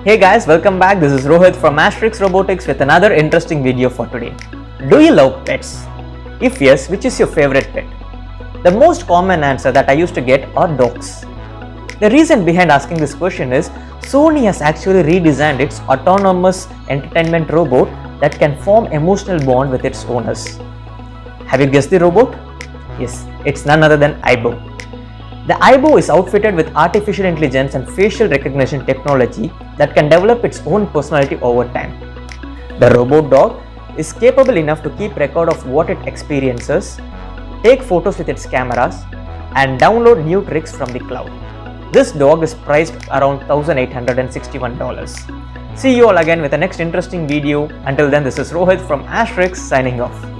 Hey guys, welcome back. This is Rohit from Robotics with another interesting video for today. Do you love pets? If yes, which is your favorite pet? The most common answer that I used to get are dogs. The reason behind asking this question is Sony has actually redesigned its autonomous entertainment robot that can form emotional bond with its owners. Have you guessed the robot? Yes, it's none other than Aibo. The Aibo is outfitted with artificial intelligence and facial recognition technology that can develop its own personality over time. The robot dog is capable enough to keep record of what it experiences, take photos with its cameras, and download new tricks from the cloud. This dog is priced around $1,861. See you all again with the next interesting video. Until then, this is Rohit from signing off.